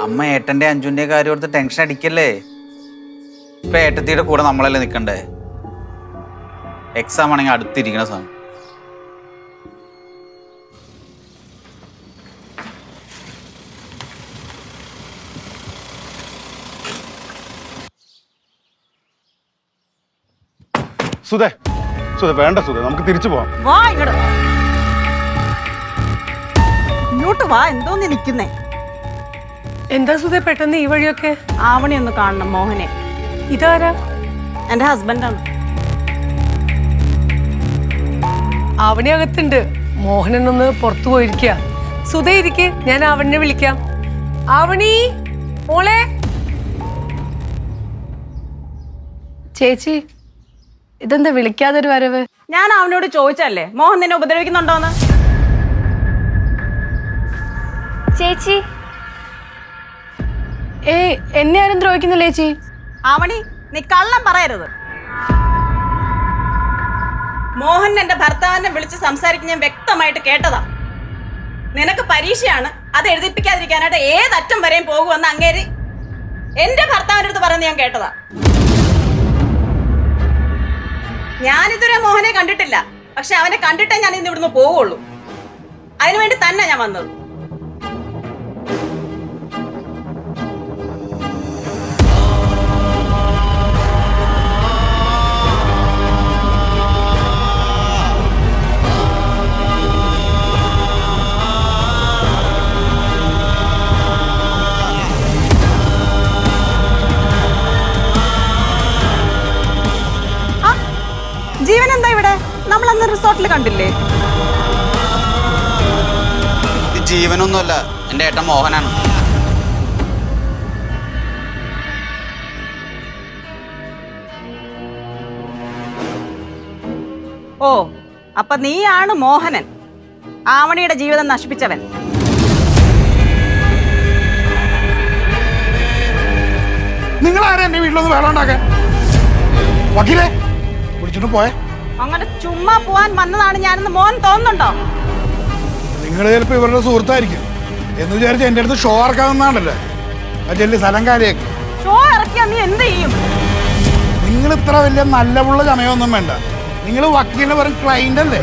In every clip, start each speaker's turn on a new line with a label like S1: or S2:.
S1: അമ്മ ഏട്ടന്റെ അഞ്ജുന്റെ കാര്യം ഓർത്ത് ടെൻഷൻ അടിക്കല്ലേ. ഇപ്പൊ ഏട്ടത്തിയുടെ കൂടെ നമ്മളല്ലേ നിക്കണ്ടേ. എക്സാം ആണെങ്കിൽ അടുത്തിരിക്കണ സമയം.
S2: സുധേ സുധേ വേണ്ട സുധേ, നമുക്ക് തിരിച്ചു പോവാം.
S3: വാ ഇങ്ങോട്ട് വാ. എന്തോന്ന് നിൽക്കുന്നേ?
S4: എന്താ സുധേ പെട്ടെന്ന് ഈ വഴിയൊക്കെ?
S3: ആവണി ഒന്ന് കാണണം മോഹനെ.
S4: ഇതാരാ?
S3: എന്റെ ഹസ്ബൻഡാണ്.
S4: ആവണി അകത്തുണ്ട്, മോഹനനൊന്ന് പുറത്തു പോയിരിക്കുക. സുധേ ഇരിക്ക്, ഞാൻ ആവണിനെ വിളിക്കാം. ആവണി മോളെ.
S5: ചേച്ചി ഇതെന്താ വിളിക്കാതൊരു വരവ്?
S3: ഞാൻ അവനോട് ചോദിച്ചല്ലേ മോഹൻ നിന്നെ ഉപദ്രവിക്കുന്നുണ്ടോന്ന്.
S5: ചേച്ചി എന്നെ ആരും ദ്രോഹിക്കുന്നില്ല ചേച്ചി.
S3: ആവണി നീ കള്ളം പറയരുത്. മോഹൻ എന്റെ ഭർത്താവിനെ വിളിച്ച് സംസാരിക്കുന്ന ഞാൻ വ്യക്തമായിട്ട് കേട്ടതാ. നിനക്ക് പരീക്ഷയാണ്, അത് എഴുതിപ്പിക്കാതിരിക്കാനായിട്ട് ഏതറ്റം വരെയും പോകുമെന്ന് അങ്ങേര് എന്റെ ഭർത്താവിന്റെ അടുത്ത് പറയുന്നത് ഞാൻ കേട്ടതാ. ഞാനിതുവരെ മോഹനെ കണ്ടിട്ടില്ല, പക്ഷെ അവനെ കണ്ടിട്ടേ ഞാൻ ഇന്ന് ഇവിടുന്ന് പോവുള്ളൂ. അതിനുവേണ്ടി തന്നെ ഞാൻ വന്നത്. ജീവൻ എന്താ ഇവിടെ? നമ്മളന്ന് റിസോർട്ടിൽ കണ്ടില്ലേ?
S1: ഇത് ജീവനൊന്നുമല്ല, എന്റെ ഏട്ടൻ മോഹനാണ്.
S3: ഓ, അപ്പൊ നീയാണ് മോഹനൻ, ആവണിയുടെ ജീവിതം നശിപ്പിച്ചവൻ.
S2: നിങ്ങളാരാ എന്റെ വീട്ടിലൊന്ന് വേളം ഉണ്ടാക്കാൻ? വക്കീലേ വിളിച്ചിട്ട് പോയെ.
S3: അങ്ങനെ ചുമ്മാ പോവാൻ വന്നതാണ് ഞാനെന്ന് മോഹൻ തോന്നുന്നുണ്ടോ?
S2: നിങ്ങൾ ചിലപ്പോ ഇവരുടെ സുഹൃത്തായിരിക്കും എന്ന് വിചാരിച്ച് എന്റെ അടുത്ത് ഷോ ഇറക്കാവുന്നതാണല്ലേ. ആ ചെല്ലി സ്ഥലം കാര്യമൊക്കെ
S3: ഷോ ഇറക്കിയാ നീ എന്ത് ചെയ്യും?
S2: നിങ്ങൾ ഇത്ര വലിയ നല്ല പുള്ള ചമയൊന്നും വേണ്ട. നിങ്ങൾ വക്കീലിന് വെറും ക്ലൈന്റ് അല്ലേ?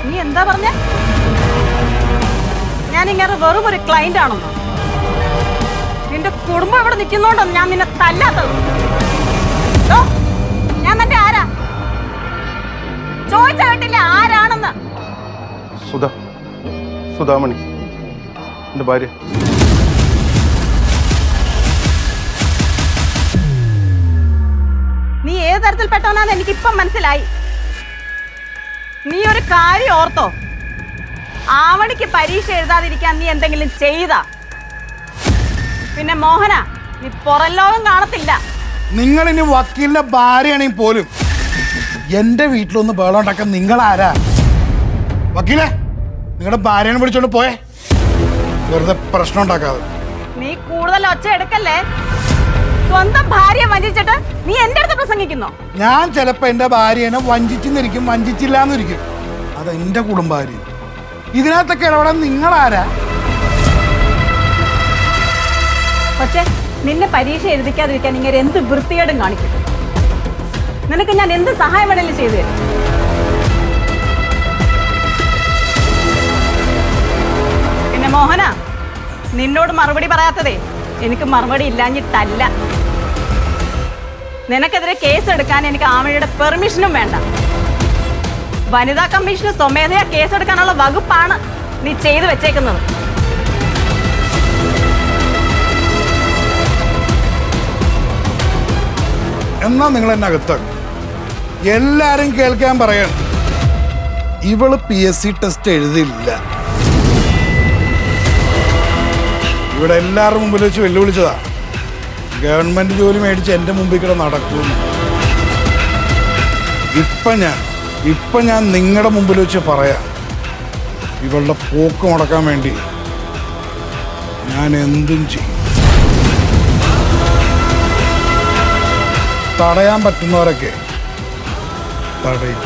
S3: നീ എന്താ പറഞ്ഞ? ഞാൻ ഇങ്ങനെ വെറും ഒരു ക്ലൈന്റ് ആണെന്നോ? നിന്റെ കുടുംബം ഇവിടെ നിൽക്കുന്നോണ്ടോ ഞാൻ നിന്നെ തല്ലാത്തത്? ഞാൻ നിന്റെ ആരാ ചോദിച്ച കേട്ടില്ല ആരാണെന്ന്?
S2: സുധാമണി എന്റെ ഭാര്യ.
S3: നീ ഏത് തരത്തിൽപ്പെട്ടവനാന്ന് എനിക്കിപ്പം മനസ്സിലായി. നീ ഒരു കാര്യം ഓർത്തോ, ആവണിക്ക് പരീക്ഷ എഴുതാതിരിക്കാൻ നീ എന്തെങ്കിലും ചെയ്താ പിന്നെ മോഹന നീ പുറം ലോകം കാണത്തില്ല.
S2: നിങ്ങൾ ഇനി വക്കീലിന്റെ ഭാര്യയാണെങ്കിൽ പോലും എന്റെ വീട്ടിലൊന്ന് ബഹളം ഉണ്ടാക്കാൻ നിങ്ങൾ ആരാ? വക്കീലെ നിങ്ങളുടെ ഭാര്യനെ വിളിച്ചോണ്ട് പോയേ, വെറുതെ പ്രശ്നം ഉണ്ടാക്കാതെ.
S3: നീ കൂടുതൽ ഒച്ച എടുക്കല്ലേ. സ്വന്തം ഭാര്യയെ വഞ്ചിച്ചിട്ട് നീ എന്റെ അടുത്ത് പ്രസംഗിക്കുന്നോ?
S2: ഞാൻ ചിലപ്പോ എന്റെ ഭാര്യനെ വഞ്ചിച്ചെന്നിരിക്കും, വഞ്ചിച്ചില്ലാന്നിരിക്കും. അതെന്റെ കുടുംബാര്യം. ഇതിനകത്തൊക്കെ ഇടപെടാൻ നിങ്ങളാരാ?
S3: പക്ഷേ നിന്നെ പരീക്ഷ എഴുതിക്കാതിരിക്കാൻ ഇങ്ങനെ എന്ത് വൃത്തികേടും കാണിക്കും. നിനക്ക് ഞാൻ എന്ത് സഹായം വേണമെങ്കിലും ചെയ്തു തരും. പിന്നെ മോഹന, നിന്നോട് മറുപടി പറയാത്തതേ എനിക്ക് മറുപടി ഇല്ലാഞ്ഞിട്ടല്ല. നിനക്കെതിരെ കേസ് എടുക്കാൻ എനിക്ക് ആവണിയുടെ പെർമിഷനും വേണ്ട. വനിതാ കമ്മീഷന് സ്വമേധയാ കേസെടുക്കാനുള്ള വകുപ്പാണ് നീ ചെയ്തു വെച്ചേക്കുന്നത്.
S2: എന്നാ നിങ്ങൾ എന്നെ അകത്താക്കും. എല്ലാരും കേൾക്കാൻ പറയണം, ഇവള് PSC ടെസ്റ്റ് എഴുതില്ല. ഇവിടെ എല്ലാവരുടെ മുമ്പിൽ വെച്ച് വെല്ലുവിളിച്ചതാ. ഗവൺമെന്റ് ജോലി മേടിച്ച് എന്റെ മുമ്പിൽ കൂടെ നടക്കുന്നു. ഇപ്പൊ ഞാൻ നിങ്ങളുടെ മുമ്പിൽ വെച്ച് പറയാം, ഇവളുടെ പോക്ക് മുടക്കാൻ വേണ്ടി ഞാൻ എന്തും ചെയ്യും. തടയാൻ പറ്റുന്നവരൊക്കെ തടയും.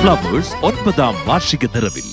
S6: ഫ്ലവേഴ്സ് 9ാം വാർഷിക നിറവിൽ